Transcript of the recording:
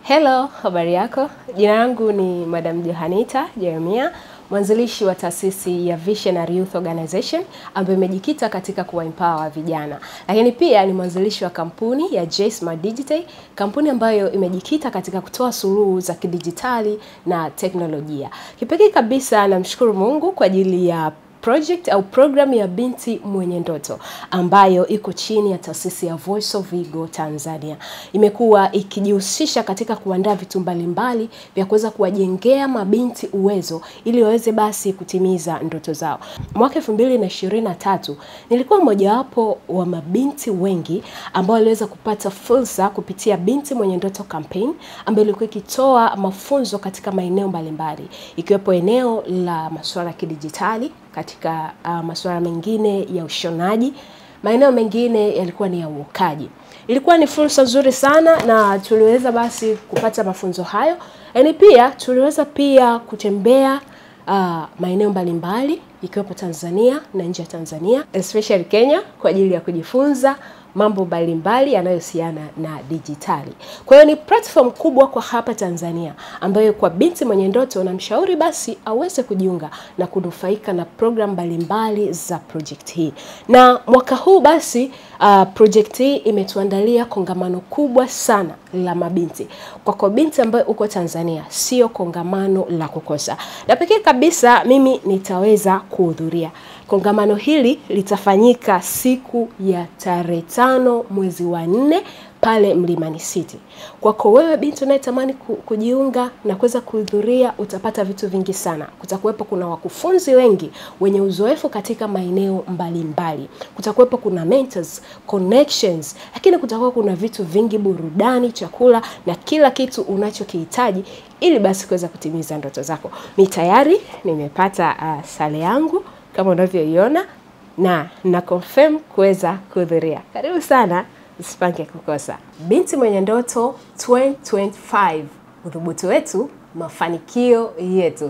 Hello, habari yako? Jina langu ni Madam Johanita Jeremia, mwanzilishi wa taasisi ya Visionary Youth Organization ambayo imejikita katika kuempower vijana. Lakini pia ni mwanzilishi wa kampuni ya J-Smart Digital, kampuni ambayo imejikita katika kutoa suluhu za kidijitali na teknolojia. Kipekee kabisa namshukuru Mungu kwa ajili ya project au program ya Binti Mwenye Ndoto ambayo iko chini ya taasisi ya Voice of Vigo Tanzania. Imekuwa ikijihusisha katika kuandaa vitu mbalimbali vya kuweza kuwajengea mabinti uwezo ili waweze basi kutimiza ndoto zao. Mwaka 2023 nilikuwa mojawapo wa mabinti wengi ambao waliweza kupata fursa kupitia Binti Mwenye Ndoto campaign ambayo ilikuwa ikitoa mafunzo katika maeneo mbalimbali ikiwepo eneo la masuala ya kidijitali, katika masuala mengine ya ushonaji, maeneo mengine yalikuwa ni ya uokaji. Ilikuwa ni fursa nzuri sana na tuliweza basi kupata mafunzo hayo. Yaani pia tuliweza pia kutembea maeneo mbalimbali ikiwepo Tanzania na nje ya Tanzania, especially Kenya, kwa ajili ya kujifunza mambo mbalimbali yanayohusiana na dijitali. Kwa hiyo ni platform kubwa kwa hapa Tanzania ambayo kwa binti mwenye ndoto na mshauri basi aweze kujiunga na kunufaika na program mbalimbali za project hii. Na mwaka huu basi project hii imetuandalia kongamano kubwa sana la mabinti. Kwa binti ambayo uko Tanzania, sio kongamano la kukosa. Na pekee kabisa mimi nitaweza kuhudhuria. Kongamano hili litafanyika siku ya tarehe 5 mwezi wa 4 pale Mlimani City. Kwako wewe binti unayetamani kujiunga na kuweza kuhudhuria, utapata vitu vingi sana. Kutakuwepo kuna wakufunzi wengi wenye uzoefu katika maeneo mbalimbali. Kutakuwepo kuna mentors, connections, lakini kutakuwa kuna vitu vingi, burudani, chakula na kila kitu unachokihitaji ili basi kuweza kutimiza ndoto zako. Mimi tayari nimepata sare yangu kama unavyoiona na confirm kuweza kuhudhuria. Karibu sana, usipange kukosa. Binti Mwenye Ndoto 2025. Udhubutu wetu, mafanikio yetu.